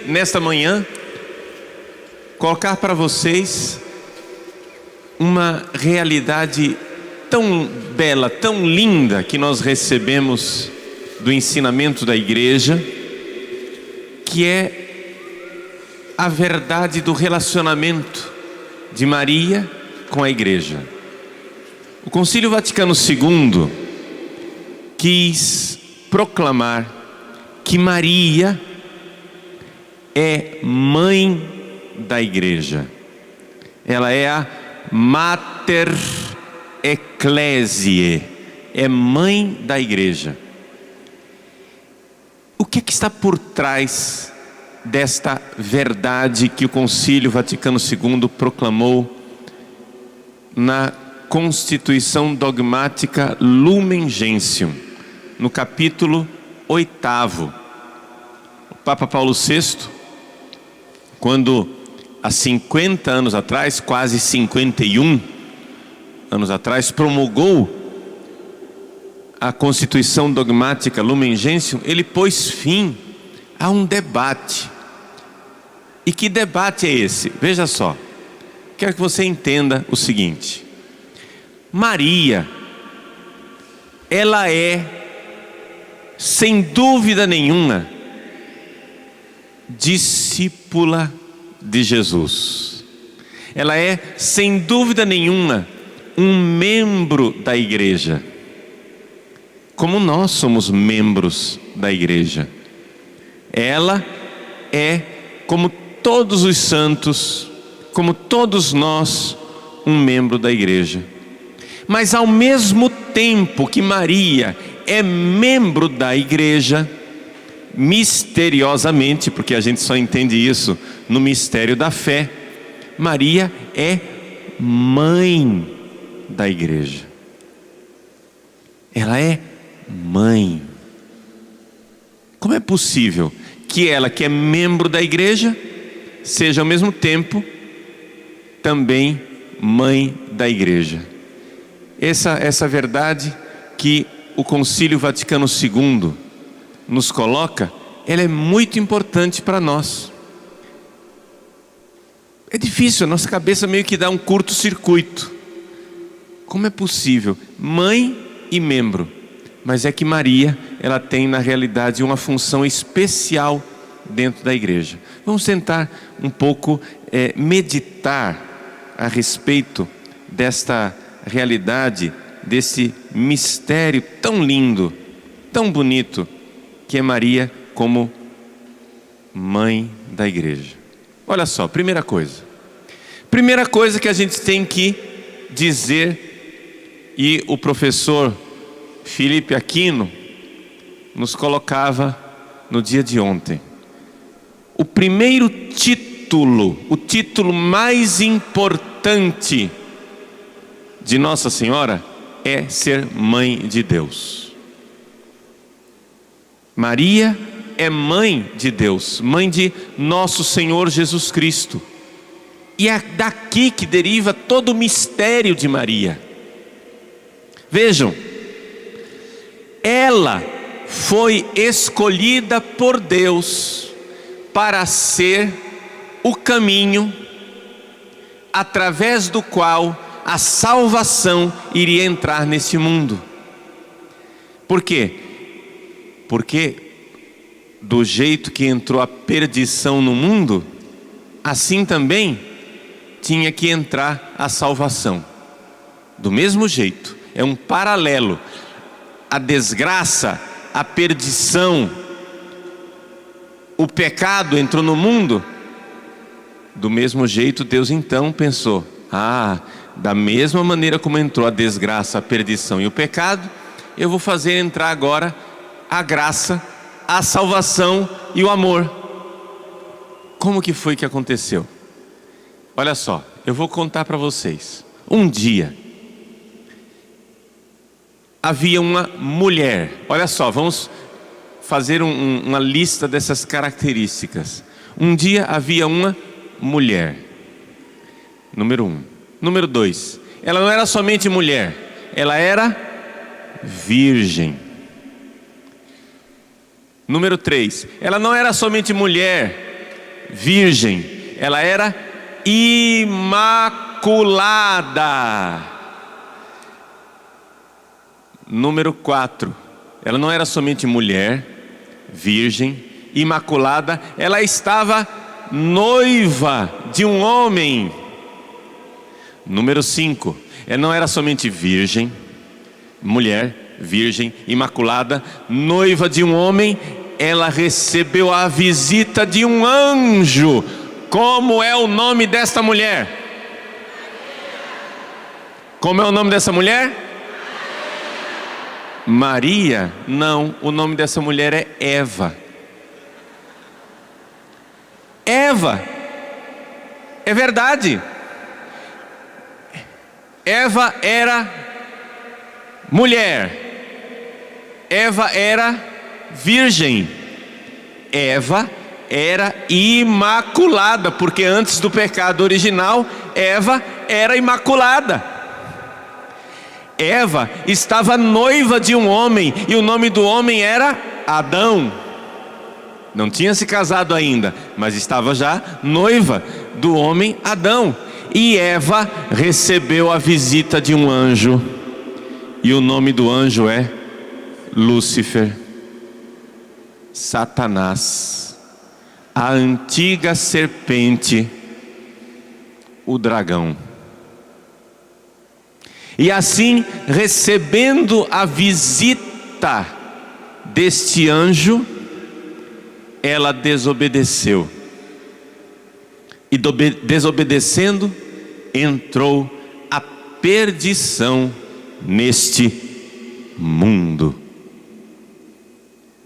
nesta manhã, colocar para vocês uma realidade tão bela, tão linda que nós recebemos do ensinamento da igreja, que é a verdade do relacionamento de Maria com a igreja. O Concílio Vaticano II quis proclamar que Maria é mãe da igreja. Ela é a Mater Ecclesiae, é mãe da igreja. O que está por trás desta verdade que o Concílio Vaticano II proclamou na Constituição Dogmática Lumen Gentium, no capítulo 8º? O Papa Paulo VI, quando há 50 anos atrás, quase 51 anos atrás, promulgou a Constituição Dogmática Lumen Gentium, ele pôs fim a um debate. E que debate é esse? Veja só, quero que você entenda o seguinte: Maria, ela é, sem dúvida nenhuma, discípula de Jesus. Ela é, sem dúvida nenhuma, um membro da igreja, como nós somos membros da igreja. Ela é, como todos os santos, como todos nós, um membro da igreja. Mas ao mesmo tempo que Maria é membro da igreja, misteriosamente, porque a gente só entende isso no mistério da fé, Maria é mãe da igreja. Ela é mãe. Como é possível que ela, que é membro da igreja, seja ao mesmo tempo também mãe da igreja? Essa verdade que o Concílio Vaticano II nos coloca, ela é muito importante para nós. É difícil, a nossa cabeça meio que dá um curto-circuito. Como é possível? Mãe e membro. Mas é que Maria, ela tem na realidade uma função especial dentro da igreja. Vamos tentar um pouco meditar a respeito desta realidade, desse mistério tão lindo, tão bonito, que é Maria como mãe da igreja. Olha só, primeira coisa que a gente tem que dizer, e o professor Felipe Aquino nos colocava no dia de ontem: o primeiro título, o título mais importante de Nossa Senhora é ser mãe de Deus. Maria é mãe de Deus, mãe de nosso Senhor Jesus Cristo. E é daqui que deriva todo o mistério de Maria. Vejam, ela foi escolhida por Deus para ser o caminho através do qual a salvação iria entrar nesse mundo. Por quê? Porque do jeito que entrou a perdição no mundo, assim também tinha que entrar a salvação. Do mesmo jeito, é um paralelo. A desgraça, a perdição, o pecado entrou no mundo. Do mesmo jeito, Deus então pensou: da mesma maneira como entrou a desgraça, a perdição e o pecado, eu vou fazer entrar agora a graça, a salvação e o amor. Como que foi que aconteceu? Olha só, eu vou contar para vocês. Um dia havia uma mulher. Olha só, vamos fazer uma lista dessas características. Um dia havia uma mulher. Número 1. Número 2, ela não era somente mulher, ela era virgem. Número 3, ela não era somente mulher, virgem, ela era imaculada. Número 4, ela não era somente mulher, virgem, imaculada, ela estava noiva de um homem. Número 5, ela não era somente virgem, mulher, virgem, imaculada, noiva de um homem, ela recebeu a visita de um anjo. Como é o nome desta mulher? Como é o nome dessa mulher? Maria? Não, o nome dessa mulher é Eva. Eva, é verdade. Eva era mulher. Eva era virgem. Eva era imaculada, porque antes do pecado original, Eva era imaculada. Eva estava noiva de um homem, e o nome do homem era Adão. Não tinha se casado ainda, mas estava já noiva do homem Adão. E Eva recebeu a visita de um anjo, e o nome do anjo é Lúcifer, Satanás, a antiga serpente, o dragão. E assim, recebendo a visita deste anjo, ela desobedeceu. E desobedecendo, entrou a perdição neste mundo.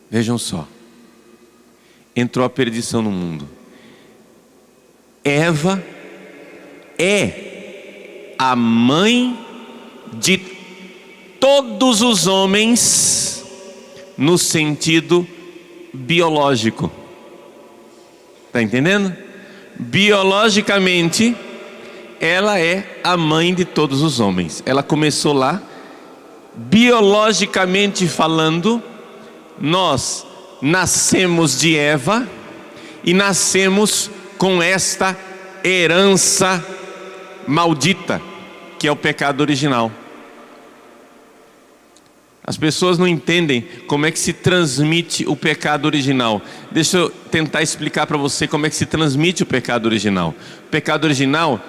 Vejam só, entrou a perdição no mundo. Eva é a mãe de todos os homens no sentido biológico. Está entendendo? Biologicamente, ela é a mãe de todos os homens. Ela começou lá. Biologicamente falando, nós nascemos de Eva e nascemos com esta herança maldita, que é o pecado original. As pessoas não entendem como é que se transmite o pecado original. Deixa eu tentar explicar para você como é que se transmite o pecado original. O pecado original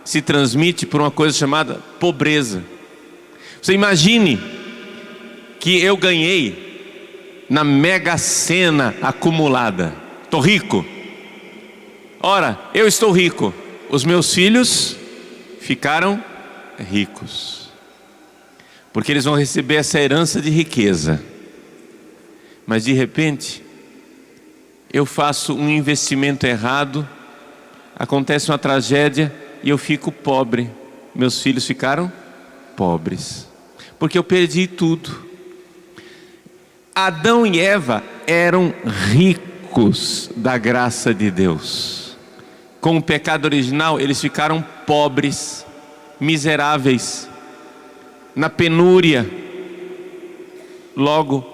se transmite por uma coisa chamada pobreza. Você imagine que eu ganhei na Mega Sena acumulada. Estou rico. Ora, eu estou rico. Os meus filhos ficaram ricos, porque eles vão receber essa herança de riqueza. Mas de repente, eu faço um investimento errado, acontece uma tragédia e eu fico pobre. Meus filhos ficaram pobres, porque eu perdi tudo. Adão e Eva eram ricos da graça de Deus. Com o pecado original, eles ficaram pobres, miseráveis, na penúria. Logo,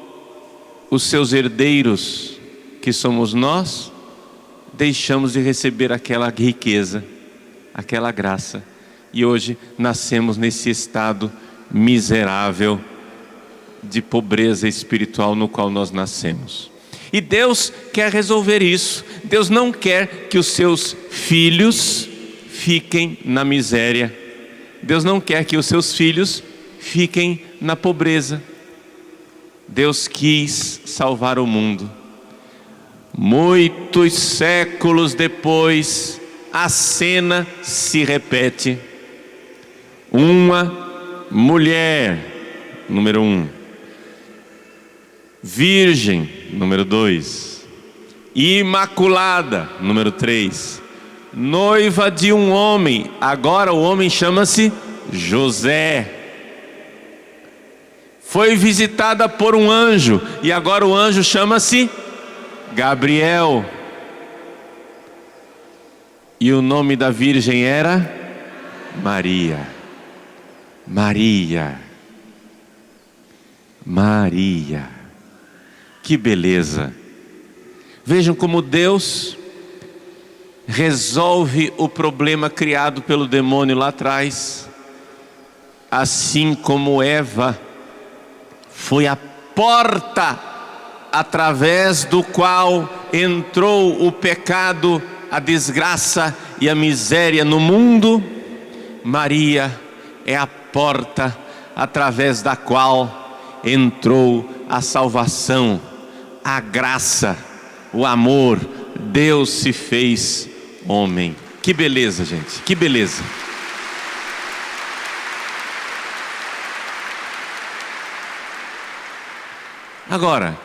os seus herdeiros, que somos nós, deixamos de receber aquela riqueza, aquela graça, e hoje nascemos nesse estado miserável de pobreza espiritual no qual nós nascemos. E Deus quer resolver isso. Deus não quer que os seus filhos fiquem na miséria. Deus não quer que os seus filhos fiquem na pobreza. Deus quis salvar o mundo. Muitos séculos depois, a cena se repete. Uma mulher, número 1. Virgem, número 2. Imaculada, número 3. Noiva de um homem. Agora o homem chama-se José. Foi visitada por um anjo, e agora o anjo chama-se Gabriel. E o nome da virgem era Maria. Maria. Maria. Que beleza! Vejam como Deus resolve o problema criado pelo demônio lá atrás, assim como Eva foi a porta através do qual entrou o pecado, a desgraça e a miséria no mundo, Maria é a porta através da qual entrou a salvação, a graça, o amor. Deus se fez homem. Que beleza, gente, que beleza. Agora,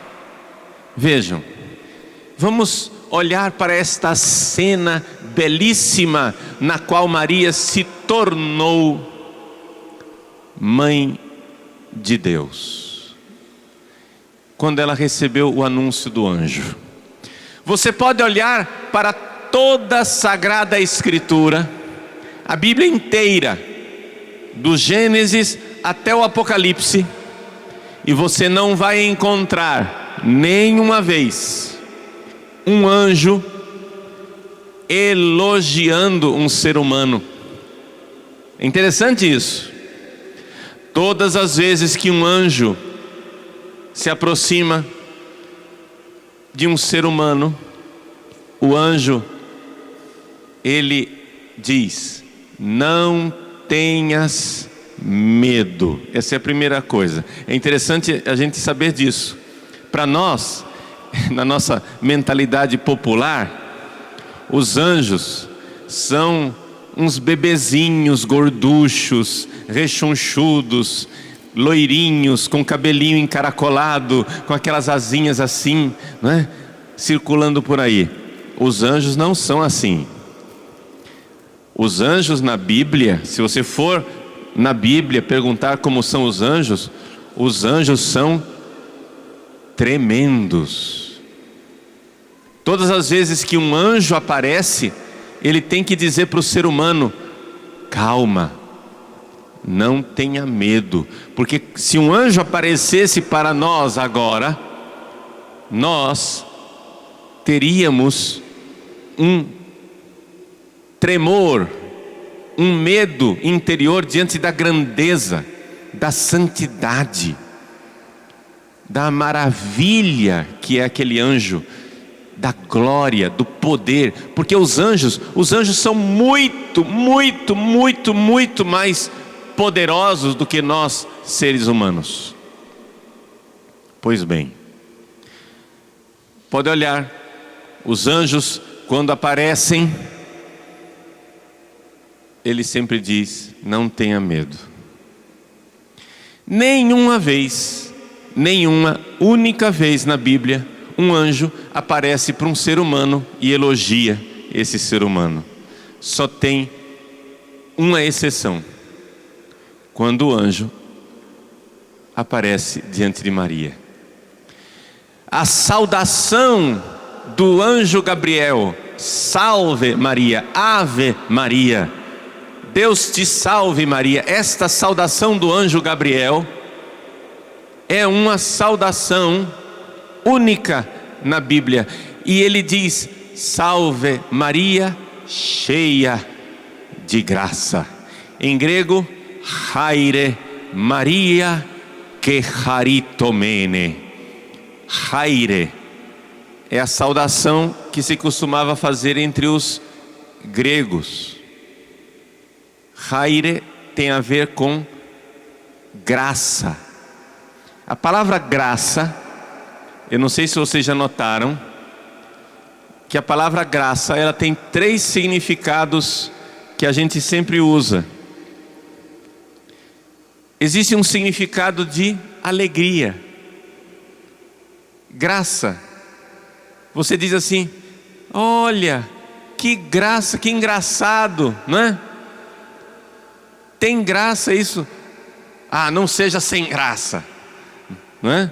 vejam, vamos olhar para esta cena belíssima na qual Maria se tornou mãe de Deus, quando ela recebeu o anúncio do anjo. Você pode olhar para toda a Sagrada Escritura, a Bíblia inteira, do Gênesis até o Apocalipse, e você não vai encontrar nenhuma vez um anjo elogiando um ser humano. É interessante isso. Todas as vezes que um anjo se aproxima de um ser humano, o anjo, ele diz: não tenhas medo. Essa é a primeira coisa. É interessante a gente saber disso. Para nós, na nossa mentalidade popular, os anjos são uns bebezinhos gorduchos, rechonchudos, loirinhos, com cabelinho encaracolado, com aquelas asinhas assim, não é? Circulando por aí. Os anjos não são assim. Os anjos na Bíblia, se você for na Bíblia perguntar como são os anjos são tremendos. Todas as vezes que um anjo aparece, ele tem que dizer para o ser humano: calma, não tenha medo, porque se um anjo aparecesse para nós agora, nós teríamos um tremor, um medo interior diante da grandeza, da santidade, da maravilha que é aquele anjo, da glória, do poder, porque os anjos são muito mais poderosos do que nós, seres humanos. Pois bem, pode olhar, os anjos quando aparecem, ele sempre diz: não tenha medo. Nenhuma única vez na Bíblia, um anjo aparece para um ser humano e elogia esse ser humano. Só tem uma exceção: quando o anjo aparece diante de Maria. A saudação do anjo Gabriel: salve Maria, ave Maria, Deus te salve Maria. Esta saudação do anjo Gabriel é uma saudação única na Bíblia, e ele diz: salve Maria, cheia de graça. Em grego, haire Maria que charitomene. Haire é a saudação que se costumava fazer entre os gregos. Haire tem a ver com graça. A palavra graça, eu não sei se vocês já notaram, que a palavra graça, ela tem 3 significados que a gente sempre usa. Existe um significado de alegria. Graça. Você diz assim: olha, que graça, que engraçado, não é? Tem graça isso. Ah, não seja sem graça, não é?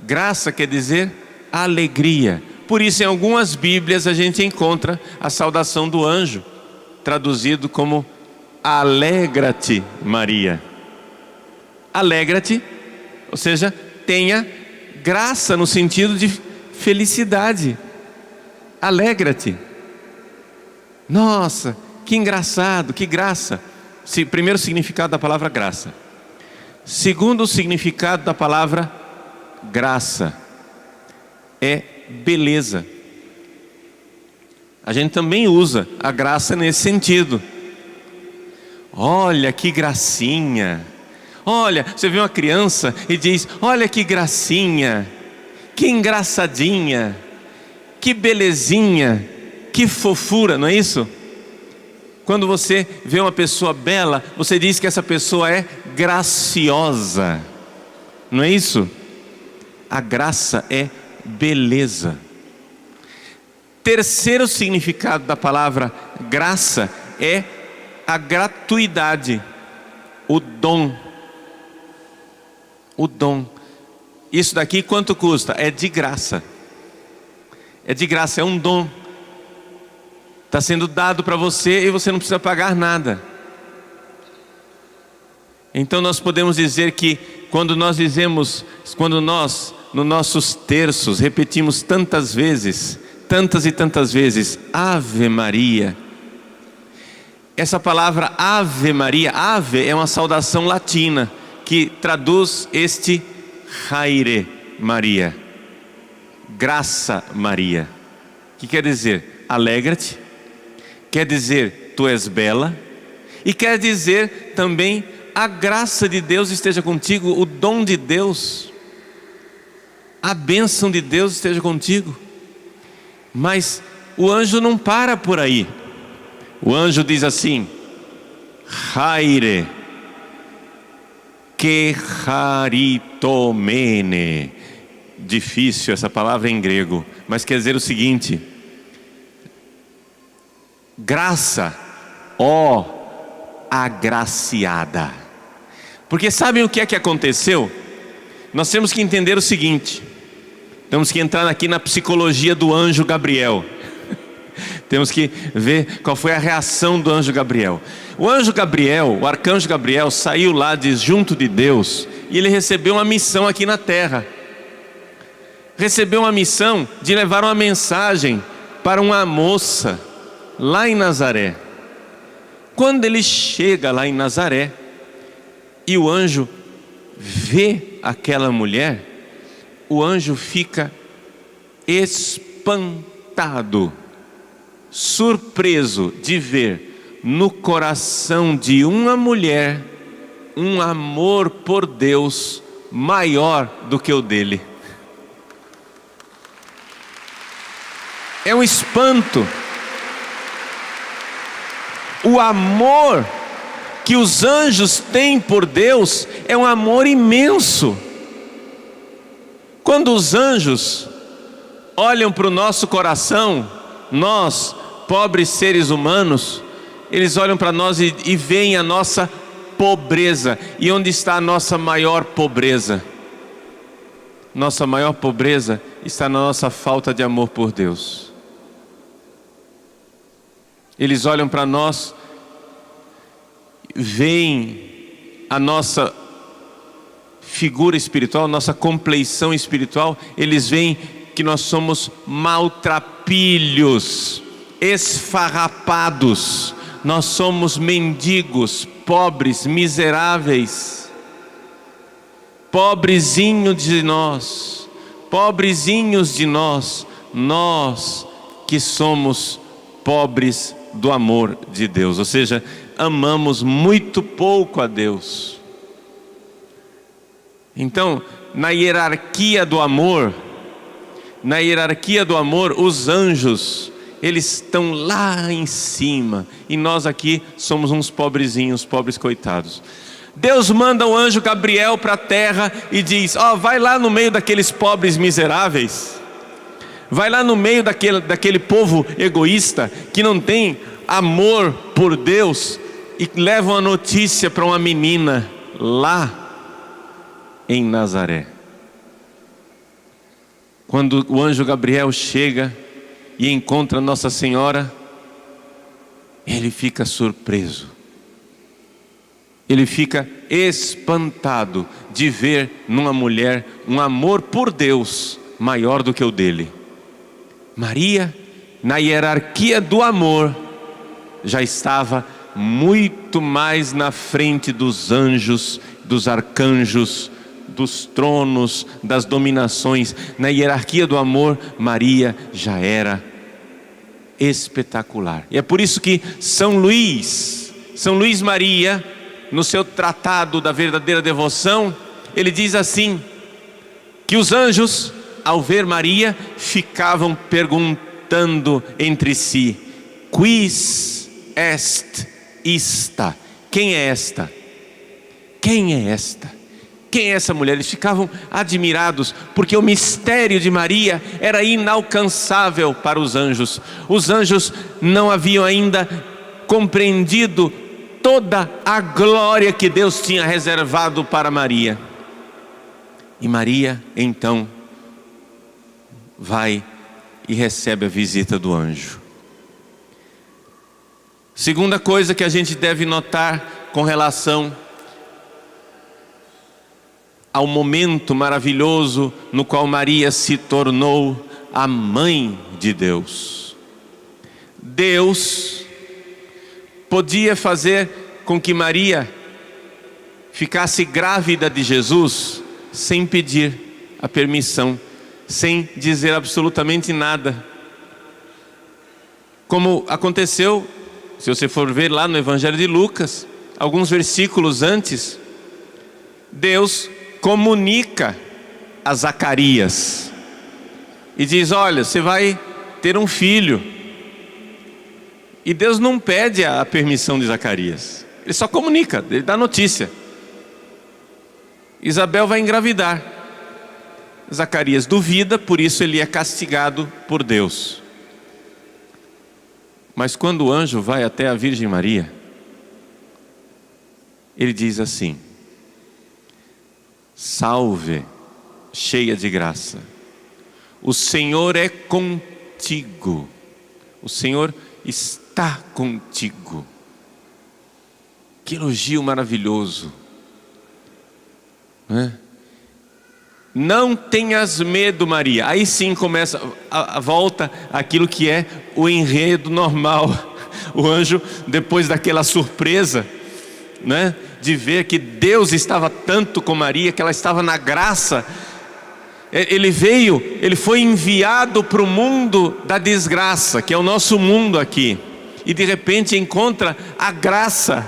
Graça quer dizer alegria. Por isso em algumas Bíblias a gente encontra a saudação do anjo, traduzido como alegra-te Maria. Alegra-te, ou seja, tenha graça no sentido de felicidade. Alegra-te. Nossa, que engraçado, que graça. Primeiro significado da palavra graça. Segundo significado da palavra graça é beleza. A gente também usa a graça nesse sentido. Olha que gracinha. Olha, você vê uma criança e diz: olha que gracinha, que engraçadinha, que belezinha, que fofura, não é isso? Quando você vê uma pessoa bela, você diz que essa pessoa é graciosa, não é isso? A graça é beleza. Terceiro significado da palavra graça é a gratuidade, o dom. O dom. Isso daqui quanto custa? É de graça. É de graça, é um dom. Está sendo dado para você e você não precisa pagar nada. Então nós podemos dizer que quando nós, nos nossos terços, repetimos tantas e tantas vezes, Ave Maria. Essa palavra Ave Maria, ave é uma saudação latina, que traduz este Haire Maria, graça Maria, que quer dizer alegra-te, quer dizer tu és bela, e quer dizer também a graça de Deus esteja contigo, o dom de Deus, a bênção de Deus esteja contigo. Mas o anjo não para por aí. O anjo diz assim: Haire que haritomene. Difícil essa palavra em grego, mas quer dizer o seguinte: graça, ó agraciada. Porque sabem o que é que aconteceu? Nós temos que entender o seguinte. Temos que entrar aqui na psicologia do anjo Gabriel. Temos que ver qual foi a reação do anjo Gabriel. O anjo Gabriel, o arcanjo Gabriel, saiu lá de junto de Deus e ele recebeu uma missão aqui na terra. Recebeu uma missão de levar uma mensagem para uma moça lá em Nazaré. Quando ele chega lá em Nazaré e o anjo vê aquela mulher, o anjo fica espantado, surpreso de ver no coração de uma mulher um amor por Deus maior do que o dele. É um espanto. O amor que os anjos têm por Deus é um amor imenso. Quando os anjos olham para o nosso coração, nós, pobres seres humanos, eles olham para nós e veem a nossa pobreza. E onde está a nossa maior pobreza? Nossa maior pobreza está na nossa falta de amor por Deus. Eles olham para nós, veem a nossa figura espiritual, nossa compleição espiritual, eles veem que nós somos maltrapilhos, esfarrapados, nós somos mendigos, pobres, miseráveis, pobrezinhos de nós, nós que somos pobres do amor de Deus, ou seja, amamos muito pouco a Deus. Então, na hierarquia do amor, os anjos, eles estão lá em cima, e nós aqui somos uns pobrezinhos, pobres coitados. Deus manda o anjo Gabriel para a terra e diz: vai lá no meio daqueles pobres miseráveis, vai lá no meio daquele povo egoísta, que não tem amor por Deus, e leva uma notícia para uma menina lá em Nazaré. Quando o anjo Gabriel chega e encontra Nossa Senhora, ele fica surpreso, ele fica espantado de ver numa mulher um amor por Deus maior do que o dele. Maria, na hierarquia do amor, já estava muito mais na frente dos anjos, dos arcanjos, dos tronos, das dominações. Na hierarquia do amor, Maria já era espetacular. E é por isso que São Luís Maria, no seu tratado da verdadeira devoção, ele diz assim, que os anjos, ao ver Maria, ficavam perguntando entre si: quis est ista? Quem é esta? Quem é esta? Quem é essa mulher? Eles ficavam admirados, porque o mistério de Maria era inalcançável para os anjos. Os anjos não haviam ainda compreendido toda a glória que Deus tinha reservado para Maria. E Maria, então, vai e recebe a visita do anjo. Segunda coisa que a gente deve notar com relação ao momento maravilhoso no qual Maria se tornou a mãe de Deus. Deus podia fazer com que Maria ficasse grávida de Jesus sem pedir a permissão, sem dizer absolutamente nada. Como aconteceu, se você for ver lá no Evangelho de Lucas, alguns versículos antes, Deus comunica a Zacarias e diz: olha, você vai ter um filho. E Deus não pede a permissão de Zacarias, ele só comunica, ele dá notícia. Isabel vai engravidar. Zacarias duvida, por isso ele é castigado por Deus. Mas quando o anjo vai até a Virgem Maria, ele diz assim: salve, cheia de graça, o Senhor é contigo, o Senhor está contigo. Que elogio maravilhoso, não é? Não tenhas medo, Maria. Aí sim começa a volta aquilo que é o enredo normal. O anjo, depois daquela surpresa, né, de ver que Deus estava tanto com Maria, que ela estava na graça, ele foi enviado para o mundo da desgraça, que é o nosso mundo aqui, e de repente encontra a graça,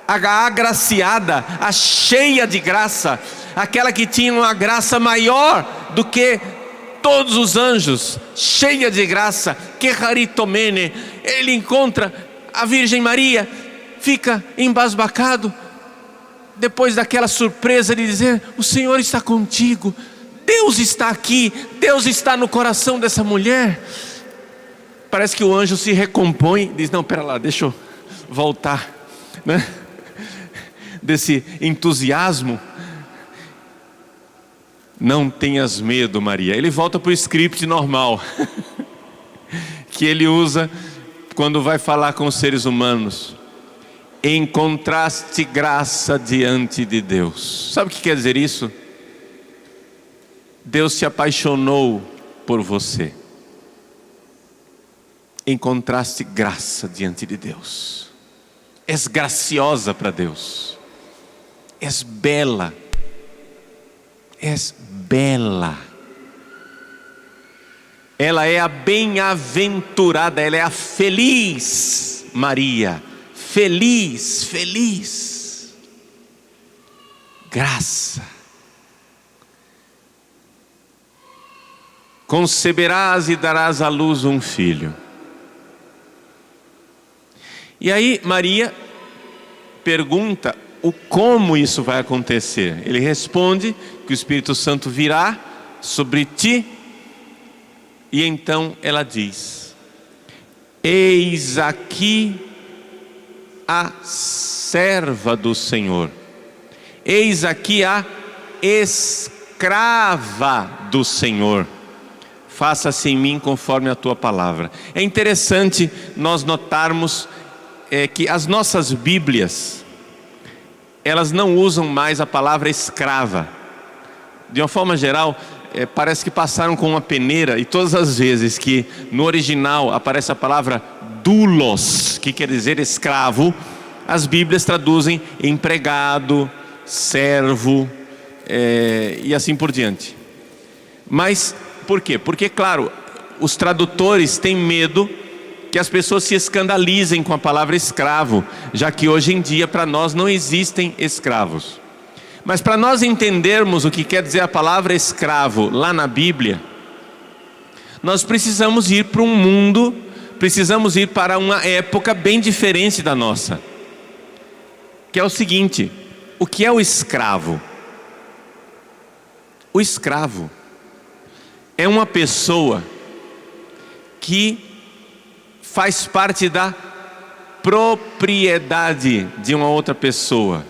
a agraciada, a cheia de graça, aquela que tinha uma graça maior do que todos os anjos, cheia de graça, que haritomene. Ele encontra a Virgem Maria, fica embasbacado, depois daquela surpresa de dizer: o Senhor está contigo, Deus está aqui, Deus está no coração dessa mulher. Parece que o anjo se recompõe, diz: não, pera lá, deixa eu voltar, né? Desse entusiasmo. Não tenhas medo, Maria. Ele volta para o script normal que ele usa quando vai falar com os seres humanos. Encontraste graça diante de Deus. Sabe o que quer dizer isso? Deus se apaixonou por você. Encontraste graça diante de Deus. És graciosa para Deus. És bela. És bela. Ela é a bem-aventurada, ela é a feliz Maria. Feliz, feliz. Graça. Conceberás e darás à luz um filho. E aí Maria pergunta o como isso vai acontecer. Ele responde que o Espírito Santo virá sobre ti. E então ela diz: eis aqui a serva do Senhor, eis aqui a escrava do Senhor, faça-se em mim conforme a tua palavra. É interessante nós notarmos que as nossas Bíblias, elas não usam mais a palavra escrava. De uma forma geral, parece que passaram com uma peneira, e todas as vezes que no original aparece a palavra doulos, que quer dizer escravo, as Bíblias traduzem empregado, servo, e assim por diante. Mas por quê? Porque, claro, os tradutores têm medo que as pessoas se escandalizem com a palavra escravo, já que hoje em dia para nós não existem escravos. Mas para nós entendermos o que quer dizer a palavra escravo lá na Bíblia, nós precisamos ir para um mundo, precisamos ir para uma época bem diferente da nossa, que é o seguinte: o que é o escravo? O escravo é uma pessoa que faz parte da propriedade de uma outra pessoa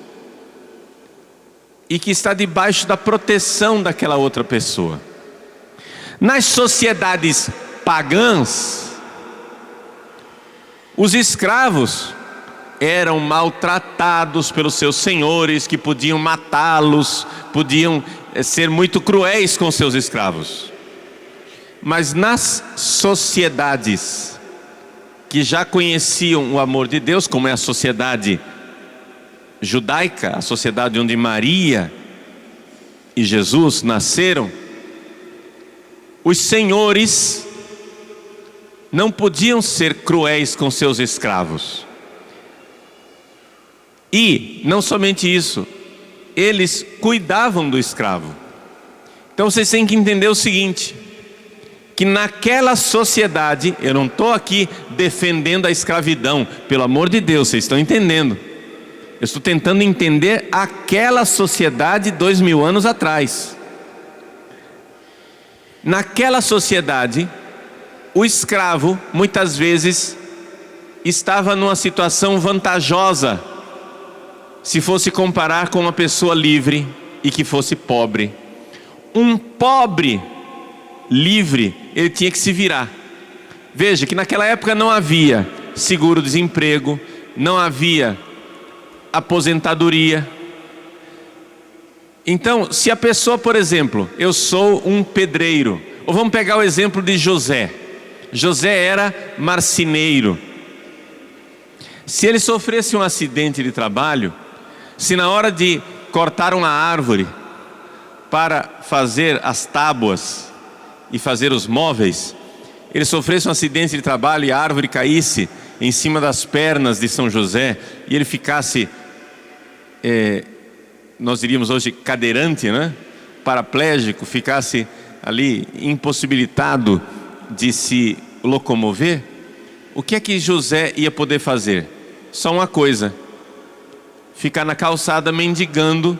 e que está debaixo da proteção daquela outra pessoa. Nas sociedades pagãs, os escravos eram maltratados pelos seus senhores, que podiam matá-los, podiam ser muito cruéis com seus escravos. Mas nas sociedades que já conheciam o amor de Deus, como é a sociedade judaica, a sociedade onde Maria e Jesus nasceram, os senhores não podiam ser cruéis com seus escravos. E não somente isso, eles cuidavam do escravo. Então vocês têm que entender o seguinte: que naquela sociedade, eu não estou aqui defendendo a escravidão, pelo amor de Deus, vocês estão entendendo? Eu estou tentando entender aquela sociedade 2000 anos atrás. Naquela sociedade, o escravo muitas vezes estava numa situação vantajosa, se fosse comparar com uma pessoa livre e que fosse pobre. Um pobre livre, ele tinha que se virar. Veja que naquela época não havia seguro-desemprego, não havia aposentadoria. Então, se a pessoa, por exemplo, eu sou um pedreiro, ou vamos pegar o exemplo de José. José era marceneiro. Se ele sofresse um acidente de trabalho, se na hora de cortar uma árvore para fazer as tábuas e fazer os móveis, ele sofresse um acidente de trabalho e a árvore caísse em cima das pernas de São José e ele ficasse, nós diríamos hoje cadeirante, né? Paraplégico, ficasse ali impossibilitado de se locomover, o que é que José ia poder fazer? Só uma coisa: ficar na calçada mendigando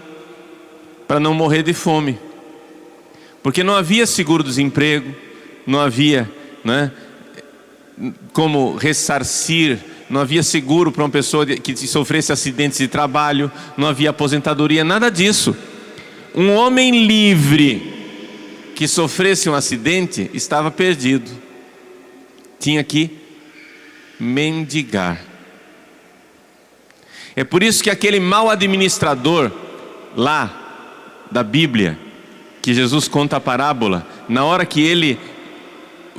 para não morrer de fome, porque não havia seguro-desemprego, não havia, né, como ressarcir, não havia seguro para uma pessoa que sofresse acidentes de trabalho, não havia aposentadoria, nada disso. Um homem livre que sofresse um acidente estava perdido, tinha que mendigar. É por isso que aquele mau administrador lá da Bíblia, que Jesus conta a parábola, na hora que ele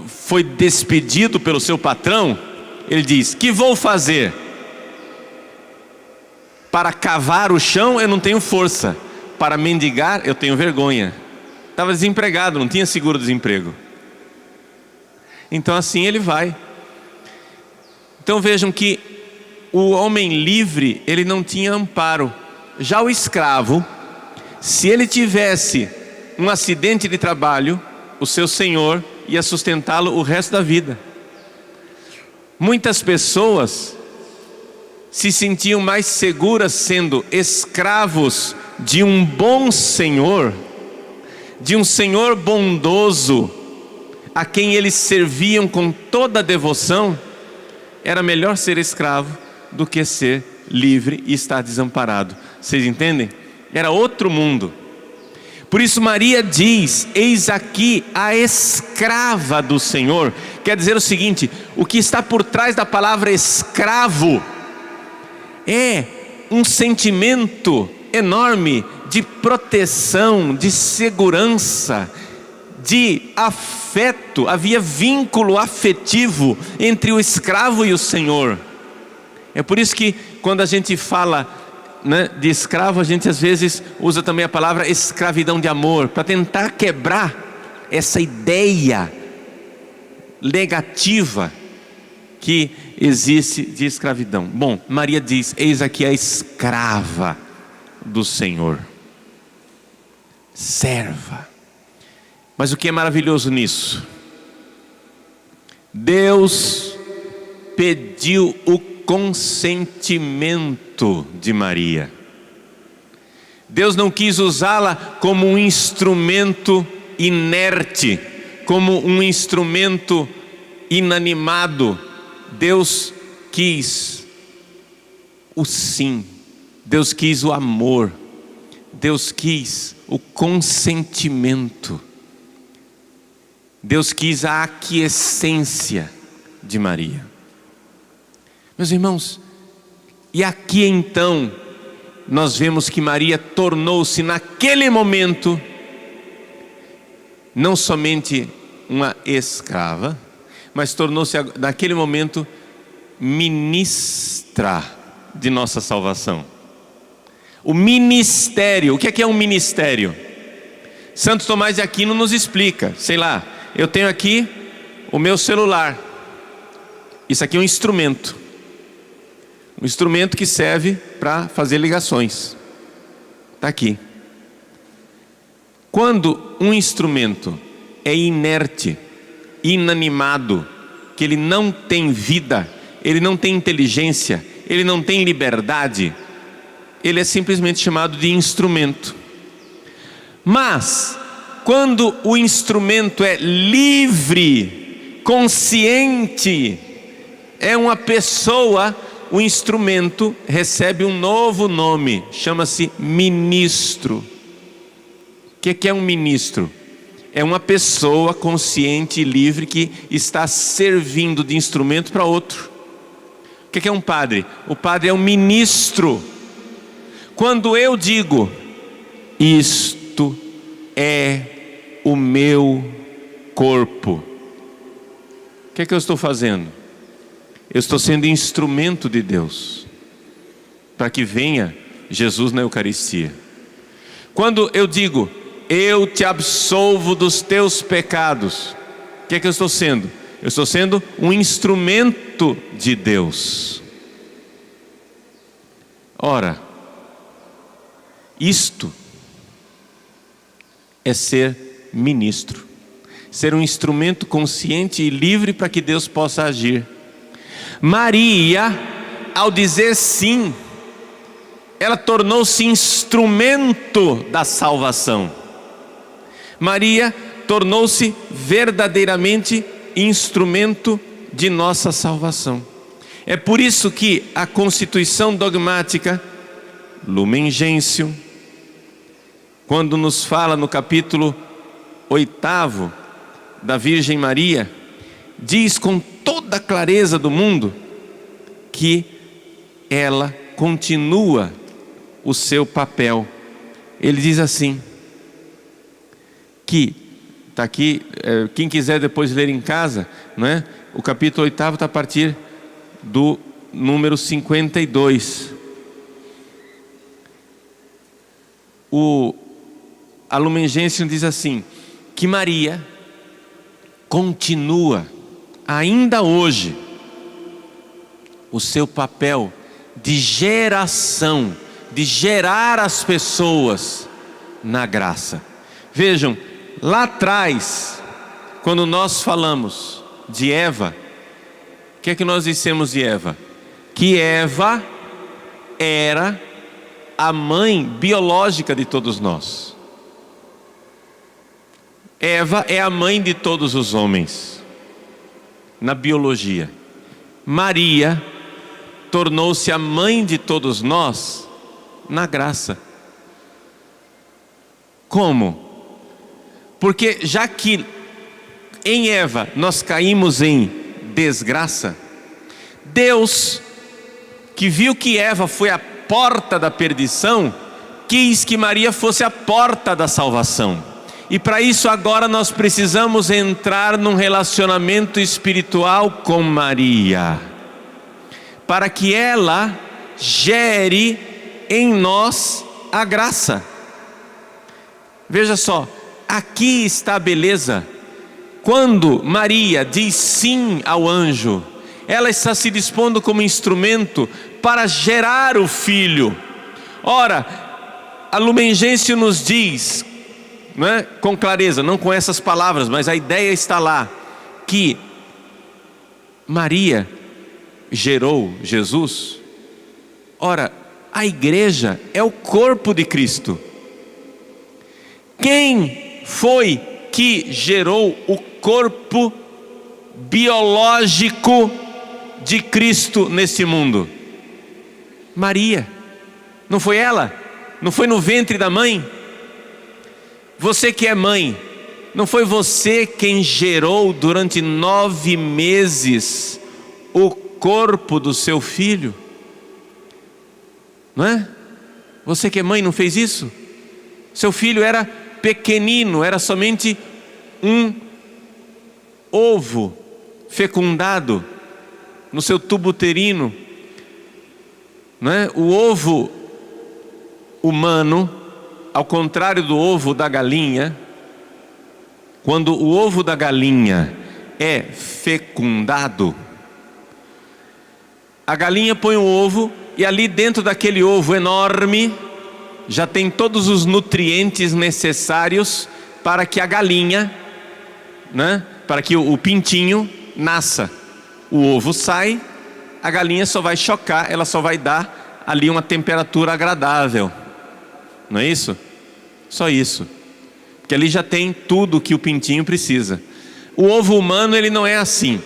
foi despedido pelo seu patrão, ele diz: que vou fazer? Para cavar o chão eu não tenho força, para mendigar eu tenho vergonha. Estava desempregado, não tinha seguro-desemprego. Então assim ele vai. Então vejam que o homem livre, ele não tinha amparo. Já o escravo, se ele tivesse um acidente de trabalho, o seu senhor ia sustentá-lo o resto da vida. Muitas pessoas se sentiam mais seguras sendo escravos de um bom senhor, de um senhor bondoso, a quem eles serviam com toda a devoção. Era melhor ser escravo do que ser livre e estar desamparado. Vocês entendem? Era outro mundo. Por isso Maria diz: eis aqui a escrava do Senhor. Quer dizer o seguinte: o que está por trás da palavra escravo é um sentimento enorme de proteção, de segurança, de afeto afeto, havia vínculo afetivo entre o escravo e o senhor. É por isso que quando a gente fala, né, de escravo, a gente às vezes usa também a palavra escravidão de amor, para tentar quebrar essa ideia negativa que existe de escravidão. Bom, Maria diz: eis aqui a escrava do Senhor, serva. Mas o que é maravilhoso nisso? Deus pediu o consentimento de Maria. Deus não quis usá-la como um instrumento inerte, como um instrumento inanimado. Deus quis o sim, Deus quis o amor, Deus quis o consentimento, Deus quis a aquiescência de Maria. Meus irmãos, e aqui então nós vemos que Maria tornou-se naquele momento não somente uma escrava, mas tornou-se naquele momento ministra de nossa salvação. O ministério, o que é um ministério? Santo Tomás de Aquino nos explica. Sei lá, eu tenho aqui o meu celular. Isso aqui é um instrumento que serve para fazer ligações. Está aqui. Quando um instrumento é inerte, inanimado, que ele não tem vida, ele não tem inteligência, ele não tem liberdade, ele é simplesmente chamado de instrumento. Mas quando o instrumento é livre, consciente, é uma pessoa, o instrumento recebe um novo nome, chama-se ministro. O que é um ministro? É uma pessoa consciente e livre que está servindo de instrumento para outro. O que é um padre? O padre é um ministro. Quando eu digo, isto é o meu corpo, o que eu estou fazendo? Eu estou sendo instrumento de Deus, para que venha Jesus na Eucaristia. Quando eu digo, eu te absolvo dos teus pecados, o que eu estou sendo? Eu estou sendo um instrumento de Deus. Ora, isto é ser ministro, ser um instrumento consciente e livre para que Deus possa agir. Maria, ao dizer sim, ela tornou-se instrumento da salvação. Maria tornou-se verdadeiramente instrumento de nossa salvação. É por isso que a constituição dogmática Lumen Gentium, quando nos fala no capítulo 8 da Virgem Maria, diz com toda a clareza do mundo que ela continua o seu papel. Ele diz assim, que está aqui, quem quiser depois ler em casa, né? O capítulo 8 está a partir do número 52. A Lumen Gentium diz assim, que Maria continua ainda hoje o seu papel de geração, de gerar as pessoas na graça. Vejam, lá atrás, quando nós falamos de Eva, o que é que nós dissemos de Eva? Que Eva era a mãe biológica de todos nós. Eva é a mãe de todos os homens, na biologia. Maria tornou-se a mãe de todos nós na graça. Como? Porque já que em Eva nós caímos em desgraça, Deus, que viu que Eva foi a porta da perdição, quis que Maria fosse a porta da salvação. E para isso agora nós precisamos entrar num relacionamento espiritual com Maria, para que ela gere em nós a graça. Veja só, aqui está a beleza. Quando Maria diz sim ao anjo, ela está se dispondo como instrumento para gerar o Filho. Ora, a Lumen Gentium nos diz, não é, com clareza, não com essas palavras, mas a ideia está lá, que Maria gerou Jesus. Ora, a igreja é o corpo de Cristo. Quem foi que gerou o corpo biológico de Cristo nesse mundo? Maria. Não foi ela? Não foi no ventre da mãe? Você que é mãe, não foi você quem gerou durante 9 meses o corpo do seu filho? Não é? Você que é mãe não fez isso? Seu filho era pequenino, era somente um ovo fecundado no seu tubo uterino, não é? O ovo humano, ao contrário do ovo da galinha, quando o ovo da galinha é fecundado, a galinha põe o ovo e ali dentro daquele ovo enorme já tem todos os nutrientes necessários para que a galinha, né, para que o pintinho nasça. O ovo sai, a galinha só vai chocar, ela só vai dar ali uma temperatura agradável. Não é isso? Só isso. Porque ali já tem tudo que o pintinho precisa. O ovo humano, ele não é assim.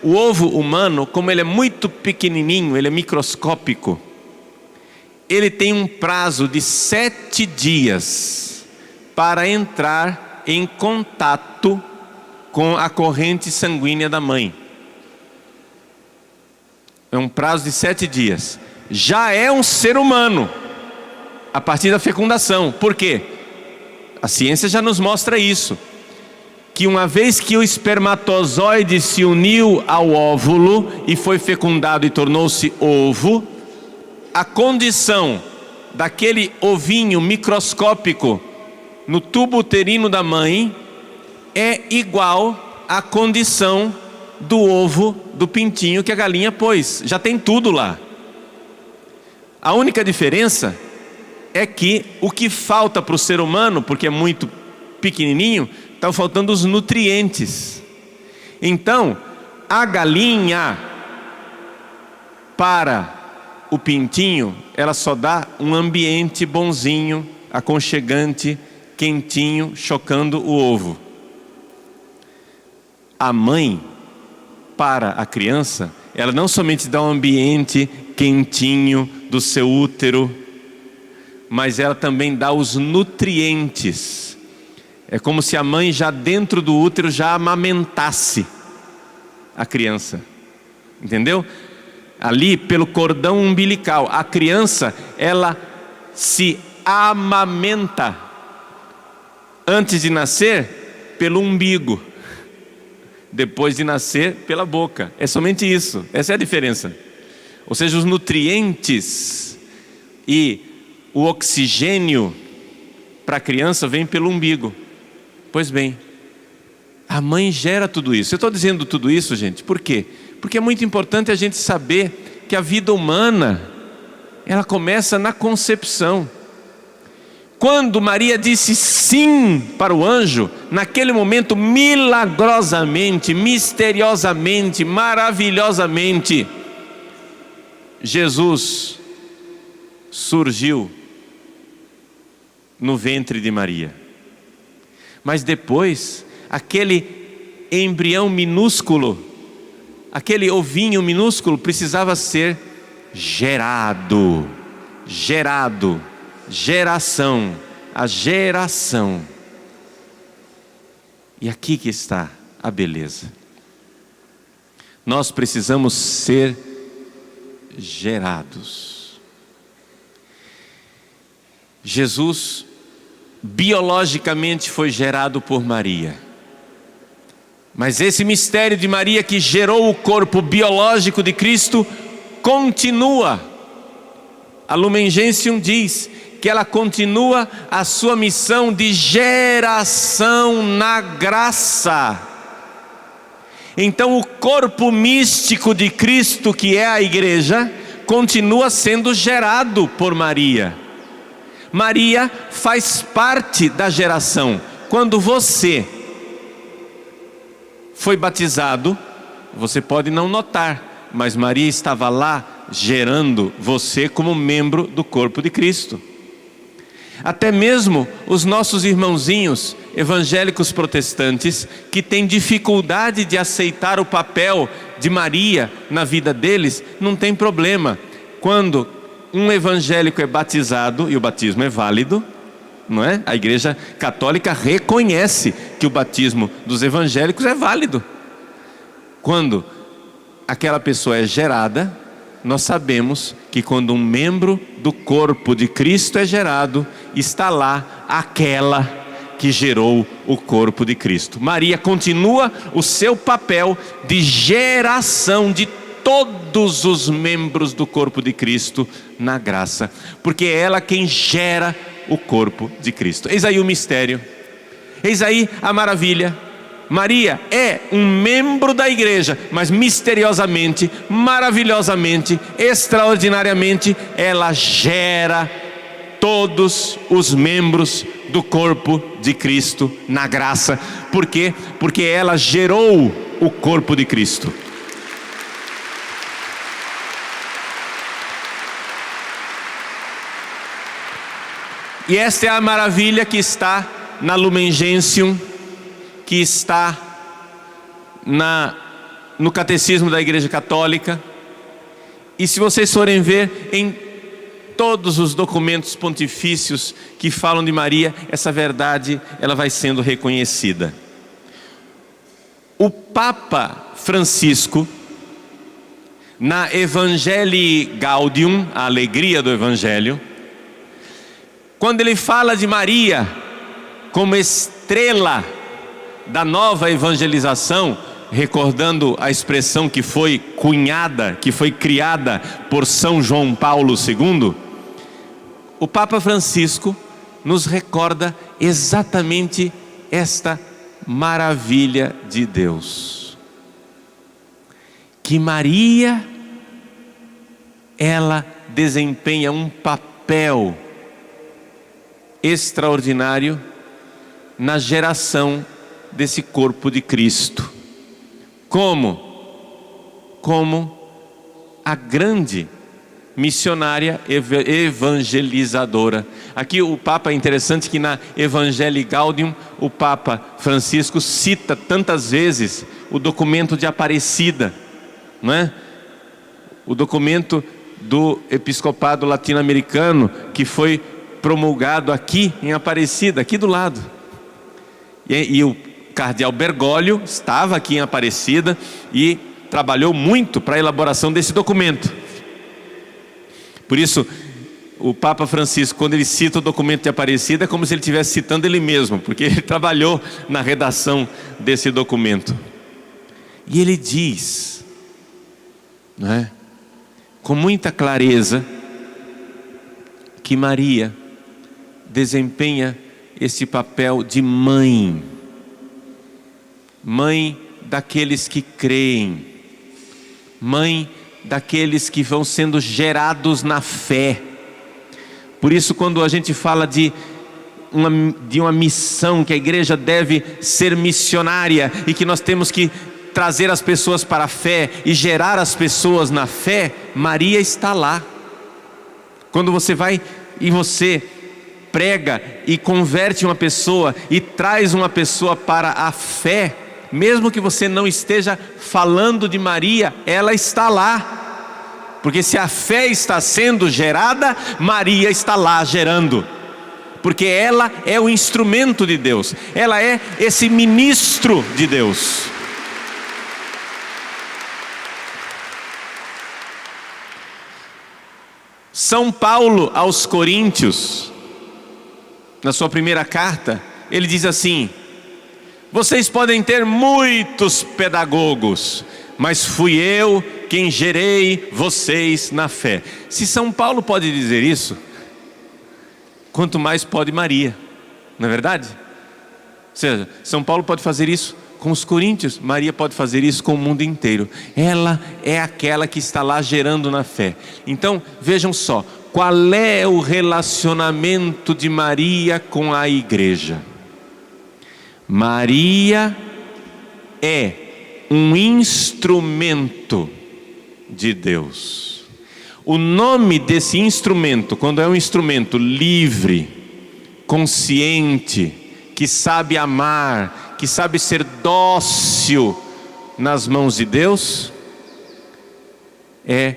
O ovo humano, como ele é muito pequenininho, ele é microscópico, ele tem um prazo de 7 dias para entrar em contato com a corrente sanguínea da mãe. É um prazo de 7 dias. Já é um ser humano a partir da fecundação. Por quê? A ciência já nos mostra isso, que uma vez que o espermatozoide se uniu ao óvulo e foi fecundado e tornou-se ovo, a condição daquele ovinho microscópico no tubo uterino da mãe é igual à condição do ovo do pintinho que a galinha pôs. Já tem tudo lá. A única diferença é que o que falta para o ser humano, porque é muito pequenininho, estão faltando os nutrientes. Então, a galinha, para o pintinho, ela só dá um ambiente bonzinho, aconchegante, quentinho, chocando o ovo. A mãe, para a criança, ela não somente dá um ambiente quentinho do seu útero, mas ela também dá os nutrientes. É como se a mãe já dentro do útero já amamentasse a criança. Entendeu? Ali pelo cordão umbilical, a criança, ela se amamenta antes de nascer pelo umbigo, depois de nascer pela boca. É somente isso, essa é a diferença. Ou seja, os nutrientes e o oxigênio para a criança vem pelo umbigo. Pois bem, a mãe gera tudo isso. Eu estou dizendo tudo isso, gente, por quê? Porque é muito importante a gente saber que a vida humana, ela começa na concepção. Quando Maria disse sim para o anjo, naquele momento, milagrosamente, misteriosamente, maravilhosamente, Jesus surgiu no ventre de Maria. Mas depois, aquele embrião minúsculo, aquele ovinho minúsculo precisava ser gerado, geração, a geração. E aqui que está a beleza. Nós precisamos ser gerados. Jesus biologicamente foi gerado por Maria. Mas esse mistério de Maria que gerou o corpo biológico de Cristo continua. A Lumen Gentium diz que ela continua a sua missão de geração na graça. Então o corpo místico de Cristo, que é a igreja, continua sendo gerado por Maria. Maria faz parte da geração. Quando você foi batizado, você pode não notar, mas Maria estava lá gerando você como membro do corpo de Cristo. Até mesmo os nossos irmãozinhos evangélicos protestantes, que têm dificuldade de aceitar o papel de Maria na vida deles, não tem problema. Quando um evangélico é batizado, e o batismo é válido, não é? A Igreja Católica reconhece que o batismo dos evangélicos é válido. Quando aquela pessoa é gerada, nós sabemos que quando um membro do corpo de Cristo é gerado, está lá aquela que gerou o corpo de Cristo. Maria continua o seu papel de geração de todos os membros do corpo de Cristo na graça, porque é ela quem gera o corpo de Cristo. Eis aí o mistério, eis aí a maravilha. Maria é um membro da igreja, mas misteriosamente, maravilhosamente, extraordinariamente, ela gera todos os membros do corpo de Cristo na graça. Por quê? Porque ela gerou o corpo de Cristo. E esta é a maravilha que está na Lumen Gentium, que está no Catecismo da Igreja Católica. E se vocês forem ver em todos os documentos pontifícios que falam de Maria, essa verdade ela vai sendo reconhecida. O Papa Francisco, na Evangelii Gaudium, a alegria do Evangelho, quando ele fala de Maria como estrela da nova evangelização, recordando a expressão que foi cunhada, que foi criada por São João Paulo II, o Papa Francisco nos recorda exatamente esta maravilha de Deus, que Maria, ela desempenha um papel extraordinário na geração desse corpo de Cristo. Como a grande missionária evangelizadora. Aqui o Papa, é interessante que na Evangelii Gaudium o Papa Francisco cita tantas vezes o documento de Aparecida, não é? O documento do episcopado latino-americano que foi promulgado aqui em Aparecida, aqui do lado. E o cardeal Bergoglio estava aqui em Aparecida e trabalhou muito para a elaboração desse documento. Por isso, o Papa Francisco, quando ele cita o documento de Aparecida, é como se ele estivesse citando ele mesmo, porque ele trabalhou na redação desse documento. E ele diz, não é, com muita clareza, que Maria desempenha esse papel de mãe, mãe daqueles que creem, mãe daqueles que vão sendo gerados na fé. Por isso, quando a gente fala de uma missão, que a igreja deve ser missionária e que nós temos que trazer as pessoas para a fé e gerar as pessoas na fé, Maria está lá. Quando você vai e você prega e converte uma pessoa e traz uma pessoa para a fé, mesmo que você não esteja falando de Maria, ela está lá, porque se a fé está sendo gerada, Maria está lá gerando, porque ela é o instrumento de Deus, ela é esse ministro de Deus. São Paulo aos Coríntios, na sua primeira carta, ele diz assim: vocês podem ter muitos pedagogos, mas fui eu quem gerei vocês na fé. Se São Paulo pode dizer isso, quanto mais pode Maria, não é verdade? Ou seja, São Paulo pode fazer isso com os coríntios, Maria pode fazer isso com o mundo inteiro. Ela é aquela que está lá gerando na fé. Então vejam só, qual é o relacionamento de Maria com a igreja? Maria é um instrumento de Deus. O nome desse instrumento, quando é um instrumento livre, consciente, que sabe amar, que sabe ser dócil nas mãos de Deus, é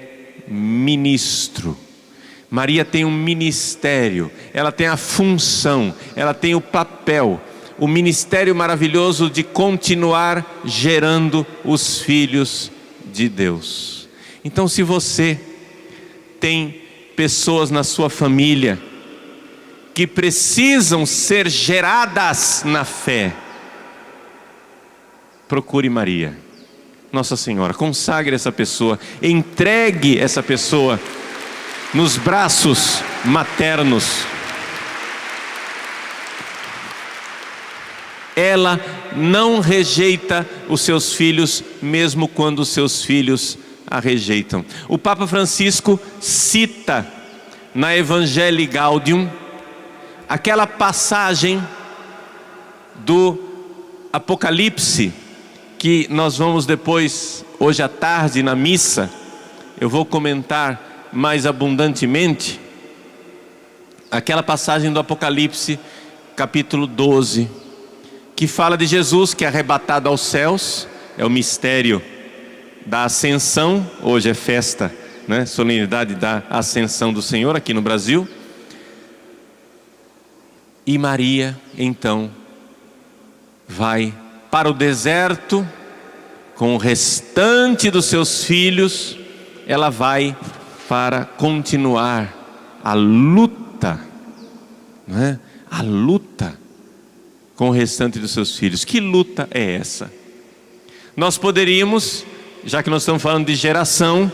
ministro. Maria tem um ministério, ela tem a função, ela tem o papel, o ministério maravilhoso de continuar gerando os filhos de Deus. Então, se você tem pessoas na sua família que precisam ser geradas na fé, procure Maria, Nossa Senhora, consagre essa pessoa, entregue essa pessoa nos braços maternos. Ela não rejeita os seus filhos, mesmo quando os seus filhos a rejeitam. O Papa Francisco cita na Evangelii Gaudium aquela passagem do Apocalipse, que nós vamos depois, hoje à tarde na missa, eu vou comentar mais abundantemente, aquela passagem do Apocalipse, capítulo 12, que fala de Jesus que é arrebatado aos céus, é o mistério da ascensão. Hoje é festa, né? Solenidade da ascensão do Senhor aqui no Brasil. E Maria então vai para o deserto com o restante dos seus filhos. Ela vai para continuar a luta, não é? A luta com o restante dos seus filhos. Que luta é essa? Nós poderíamos, já que nós estamos falando de geração,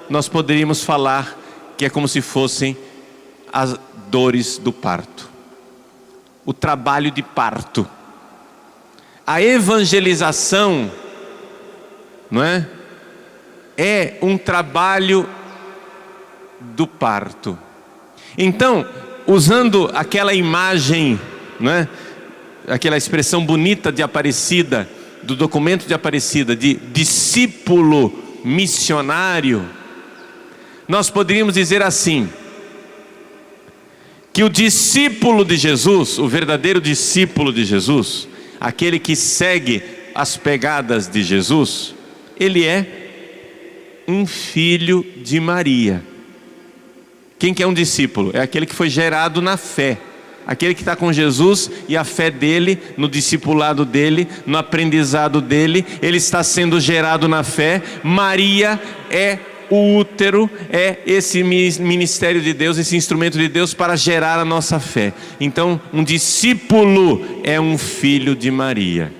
nós poderíamos falar que é como se fossem as dores do parto, o trabalho de parto, a evangelização, não é? É um trabalho do parto. Então, usando aquela imagem, não é? Aquela expressão bonita de Aparecida, do documento de Aparecida, de discípulo missionário, nós poderíamos dizer assim, que o discípulo de Jesus, o verdadeiro discípulo de Jesus, aquele que segue as pegadas de Jesus, ele é um filho de Maria. Quem que é um discípulo? É aquele que foi gerado na fé, aquele que está com Jesus e a fé dele, no discipulado dele, no aprendizado dele, ele está sendo gerado na fé. Maria é o útero, é esse ministério de Deus, esse instrumento de Deus para gerar a nossa fé. Então, um discípulo é um filho de Maria.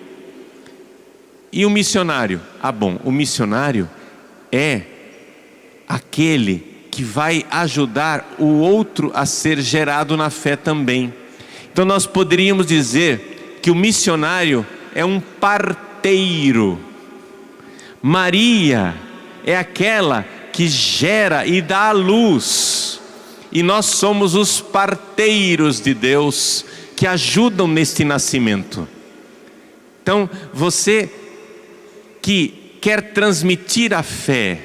E o missionário? Bom, o missionário é aquele que vai ajudar o outro a ser gerado na fé também. Então nós poderíamos dizer que o missionário é um parteiro. Maria é aquela que gera e dá a luz, e nós somos os parteiros de Deus que ajudam neste nascimento. Então você que quer transmitir a fé,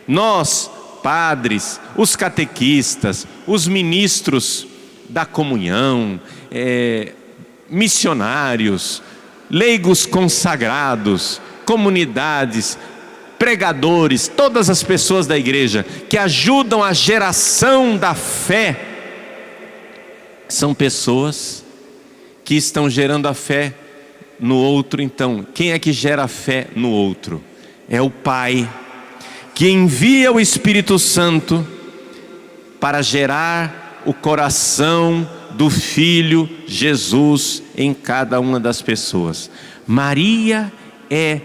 nós padres, os catequistas, os ministros da comunhão, missionários, leigos consagrados, comunidades, pregadores, todas as pessoas da igreja que ajudam a geração da fé, são pessoas que estão gerando a fé no outro. Então, quem é que gera a fé no outro? É o Pai, que envia o Espírito Santo para gerar o coração do Filho Jesus em cada uma das pessoas. Maria é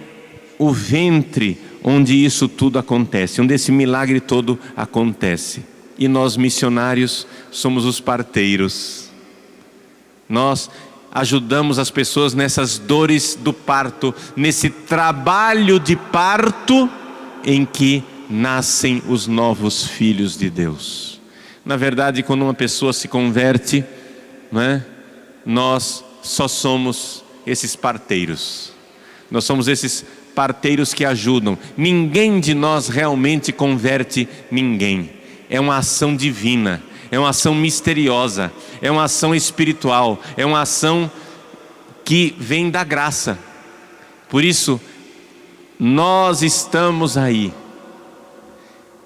o ventre onde isso tudo acontece, onde esse milagre todo acontece. E nós, missionários, somos os parteiros. Nós ajudamos as pessoas nessas dores do parto, nesse trabalho de parto em que nascem os novos filhos de Deus. Na verdade, quando uma pessoa se converte, nós só somos esses parteiros. Nós somos esses parteiros que ajudam. Ninguém de nós realmente converte ninguém. É uma ação divina, é uma ação misteriosa, é uma ação espiritual, é uma ação que vem da graça. Por isso, nós estamos aí,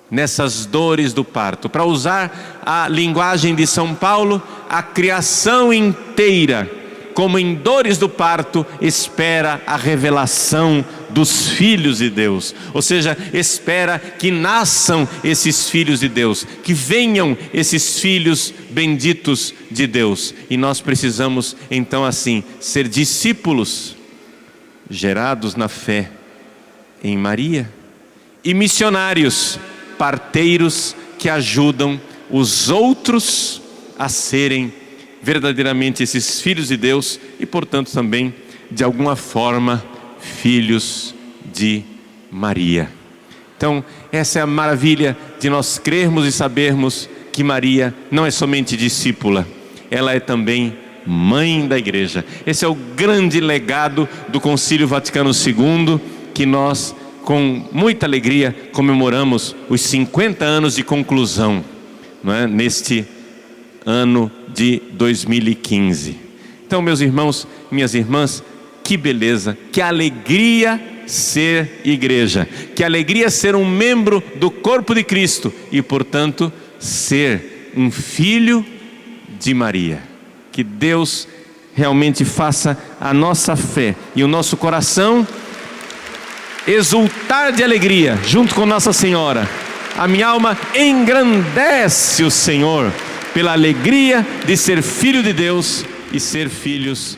nessas dores do parto. Para usar a linguagem de São Paulo, a criação inteira, como em dores do parto, espera a revelação dos filhos de Deus. Ou seja, espera que nasçam esses filhos de Deus, que venham esses filhos benditos de Deus. E nós precisamos então assim ser discípulos gerados na fé em Maria e missionários, parteiros que ajudam os outros a serem verdadeiramente esses filhos de Deus e, portanto, também, de alguma forma, filhos de Maria. Então, essa é a maravilha de nós crermos e sabermos que Maria não é somente discípula, ela é também mãe da igreja. Esse é o grande legado do Concílio Vaticano II, que nós, com muita alegria, comemoramos os 50 anos de conclusão, neste ano de 2015. Então, meus irmãos, minhas irmãs, que beleza, que alegria ser igreja, que alegria ser um membro do corpo de Cristo e, portanto, ser um filho de Maria. Que Deus realmente faça a nossa fé e o nosso coração exultar de alegria junto com Nossa Senhora. A minha alma engrandece o Senhor pela alegria de ser filho de Deus e ser filhos